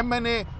MNA,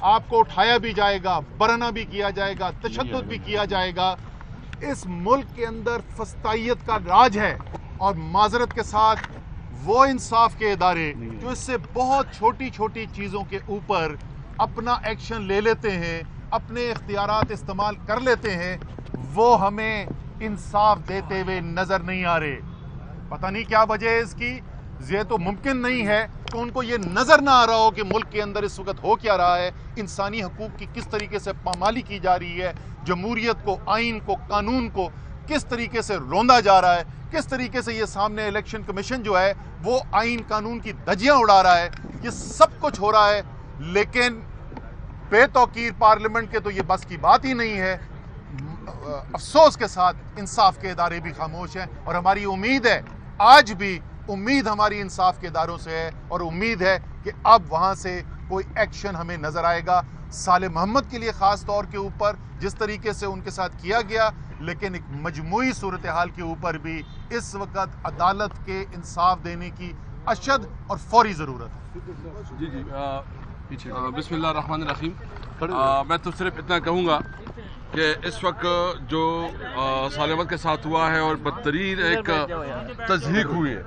آپ کو اٹھایا بھی جائے گا, برہنہ بھی کیا جائے گا, تشدد بھی کیا جائے گا. اس ملک کے اندر فسطائیت کا راج ہے, اور معذرت کے ساتھ وہ انصاف کے ادارے جو اس سے بہت چھوٹی چھوٹی چیزوں کے اوپر اپنا ایکشن لے لیتے ہیں, اپنے اختیارات استعمال کر لیتے ہیں, وہ ہمیں انصاف دیتے ہوئے نظر نہیں آ رہے. پتہ نہیں کیا وجہ ہے اس کی. یہ تو ممکن نہیں ہے کہ ان کو یہ نظر نہ آ رہا ہو کہ ملک کے اندر اس وقت ہو کیا رہا ہے, انسانی حقوق کی کس طریقے سے پامالی کی جا رہی ہے, جمہوریت کو, آئین کو, قانون کو کس طریقے سے روندا جا رہا ہے, کس طریقے سے یہ سامنے الیکشن کمیشن جو ہے وہ آئین قانون کی دھجیاں اڑا رہا ہے. یہ سب کچھ ہو رہا ہے, لیکن بے توقیر پارلیمنٹ کے تو یہ بس کی بات ہی نہیں ہے. افسوس کے ساتھ انصاف کے ادارے بھی خاموش ہیں, اور ہماری امید ہے, آج بھی امید ہماری انصاف کے اداروں سے ہے, اور امید ہے کہ اب وہاں سے کوئی ایکشن ہمیں نظر آئے گا. صالح محمد کے لیے خاص طور کے اوپر جس طریقے سے ان کے ساتھ کیا گیا, لیکن ایک مجموعی صورتحال کے اوپر بھی اس وقت عدالت کے انصاف دینے کی اشد اور فوری ضرورت ہے. جی بسم اللہ الرحمن الرحیم. میں تو صرف اتنا کہوں گا کہ اس وقت جو صالح احمد کے ساتھ ہوا ہے اور بدترین ایک تضحیک ہوئی ہے,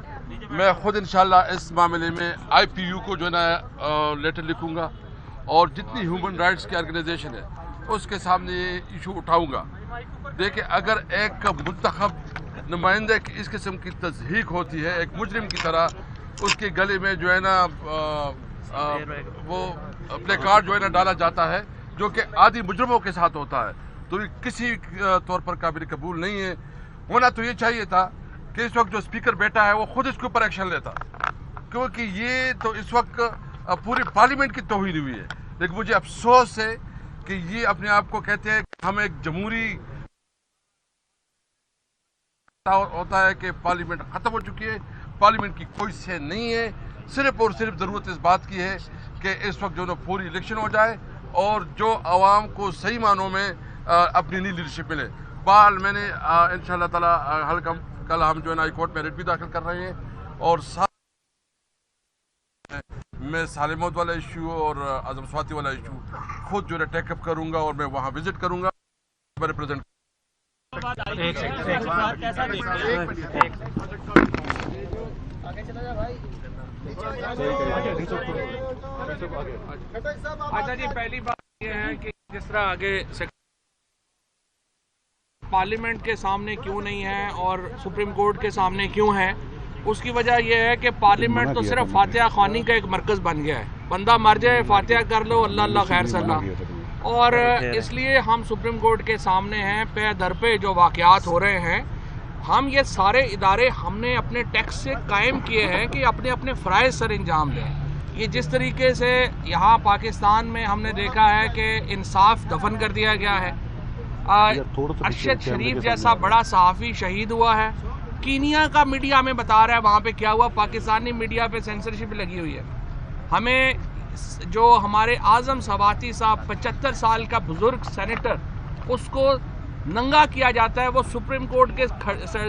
میں خود انشاءاللہ اس معاملے میں آئی پی یو کو جو ہے نا لیٹر لکھوں گا, اور جتنی ہیومن رائٹس کی آرگنائزیشن ہے اس کے سامنے یہ ایشو اٹھاؤں گا. دیکھیں, اگر ایک منتخب نمائندے کی اس قسم کی تضحیک ہوتی ہے, ایک مجرم کی طرح اس کے گلے میں جو ہے نا وہ پلے کارڈ جو ہے نا ڈالا جاتا ہے, جو کہ عادی مجرموں کے ساتھ ہوتا ہے, تو یہ کسی طور پر قابل قبول نہیں ہے. ہونا تو یہ چاہیے تھا کہ اس وقت جو اسپیکر بیٹا ہے وہ خود اس کے اوپر ایکشن لیتا, کیونکہ یہ تو اس وقت پوری پارلیمنٹ کی توہین ہوئی ہے. لیکن مجھے افسوس ہے کہ یہ اپنے آپ کو کہتے ہیں کہ ہم ایک جمہوری ہوتا ہے کہ پارلیمنٹ ختم ہو چکی ہے, پارلیمنٹ کی کوئی سے نہیں ہے. صرف اور صرف ضرورت اس بات کی ہے کہ اس وقت جو نا پوری الیکشن ہو جائے اور جو عوام کو صحیح معنوں میں اپنی نئی لیڈرشپ ملے. بہرحال میں نے انشاءاللہ تعالی کل ہم جو ہے نا ہائی کورٹ میں ریٹ بھی داخل کر رہے ہیں, اور میں صالح احمد والا ایشو اور اعظم سواتی والا ایشو خود جو ہے ٹیک اپ کروں گا, اور میں وہاں وزٹ کروں گا. ریپرزینٹ اچھا جی, پہلی بات یہ ہے کہ جس طرح آگے پارلیمنٹ کے سامنے کیوں نہیں ہے اور سپریم کورٹ کے سامنے کیوں ہے, اس کی وجہ یہ ہے کہ پارلیمنٹ تو صرف فاتحہ خوانی کا ایک مرکز بن گیا ہے. بندہ مر جائے, فاتحہ کر لو, اللہ اللہ خیر صلاح. اور اس لیے ہم سپریم کورٹ کے سامنے ہیں, پہ در پہ جو واقعات ہو رہے ہیں. ہم یہ سارے ادارے ہم نے اپنے ٹیکس سے قائم کیے ہیں کہ اپنے اپنے فرائض سر انجام دیں. یہ جس طریقے سے یہاں پاکستان میں ہم نے دیکھا ہے کہ انصاف دفن کر دیا گیا ہے. ارشد شریف جیسا بڑا صحافی شہید ہوا ہے. کینیا کا میڈیا ہمیں بتا رہا ہے وہاں پہ کیا ہوا, پاکستانی میڈیا پہ سینسرشپ لگی ہوئی ہے. ہمیں جو ہمارے اعظم سواتی صاحب 75 سال کا بزرگ سینیٹر, اس کو ننگا کیا جاتا ہے. وہ سپریم کورٹ کے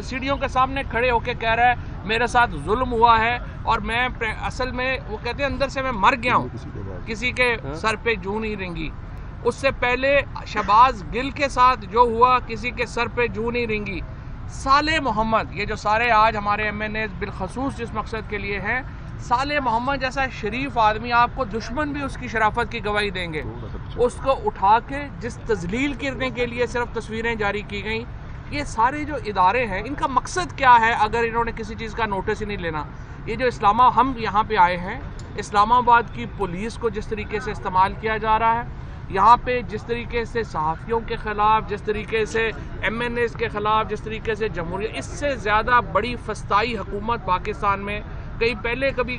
سیڑھیوں کے سامنے کھڑے ہو کے کہہ رہا ہے میرے ساتھ ظلم ہوا ہے, اور میں اصل میں وہ کہتے ہیں اندر سے میں مر گیا ہوں, کسی کے سر پہ جوں نہیں رنگی. اس سے پہلے شہباز گل کے ساتھ جو ہوا, کسی کے سر پہ جوں نہیں رنگی. صالح محمد, یہ جو سارے آج ہمارے ایم این ایز بالخصوص جس مقصد کے لیے ہیں, صالح محمد جیسا شریف آدمی, آپ کو دشمن بھی اس کی شرافت کی گواہی دیں گے. اس کو اٹھا کے جس تذلیل کرنے کے لیے صرف تصویریں جاری کی گئیں. یہ سارے جو ادارے ہیں ان کا مقصد کیا ہے اگر انہوں نے کسی چیز کا نوٹس ہی نہیں لینا. یہ جو ہم یہاں پہ آئے ہیں, اسلام آباد کی پولیس کو جس طریقے سے استعمال کیا جا رہا ہے, یہاں پہ جس طریقے سے صحافیوں کے خلاف, جس طریقے سے ایم این ایز کے خلاف, جس طریقے سے جمہوریت, اس سے زیادہ بڑی فسطائی حکومت پاکستان میں کہیں پہلے کبھی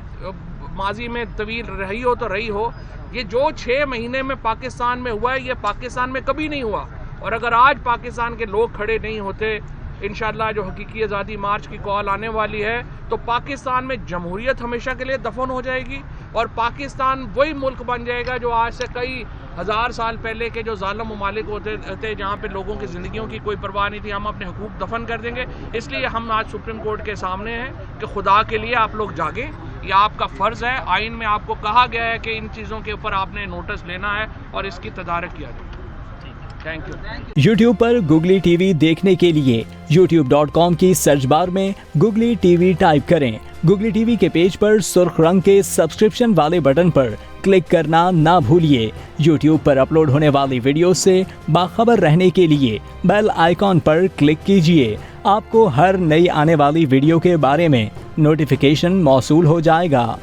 ماضی میں طویل رہی ہو تو رہی ہو. یہ جو 6 مہینے میں پاکستان میں ہوا ہے, یہ پاکستان میں کبھی نہیں ہوا. اور اگر آج پاکستان کے لوگ کھڑے نہیں ہوتے, انشاءاللہ جو حقیقی آزادی مارچ کی کال آنے والی ہے, تو پاکستان میں جمہوریت ہمیشہ کے لیے دفن ہو جائے گی, اور پاکستان وہی ملک بن جائے گا جو آج سے کئی ہزار سال پہلے کے جو ظالم ممالک ہوتے تھے, جہاں پہ لوگوں کی زندگیوں کی کوئی پرواہ نہیں تھی. ہم اپنے حقوق دفن کر دیں گے. اس لیے ہم آج سپریم کورٹ کے سامنے ہیں کہ خدا کے لیے آپ لوگ جاگیں, یہ آپ کا فرض ہے. آئین میں آپ کو کہا گیا ہے کہ ان چیزوں کے اوپر آپ نے نوٹس لینا ہے اور اس کی تدارک کیا جائے. Thank you. YouTube per googly T V دیکھنے کے لیے youtube.com کی سرچ بار میں گوگلی ٹی وی ٹائپ کریں. گوگلی ٹی وی کے پیج پر سرخ رنگ کے سبسکرپشن والے بٹن پر کلک کرنا نہ بھولیے. یوٹیوب پر اپلوڈ ہونے والی ویڈیو سے باخبر رہنے کے لیے بیل آئیکن پر کلک کیجیے. آپ کو ہر نئی آنے والی ویڈیو کے بارے میں نوٹیفیکیشن موصول ہو جائے گا.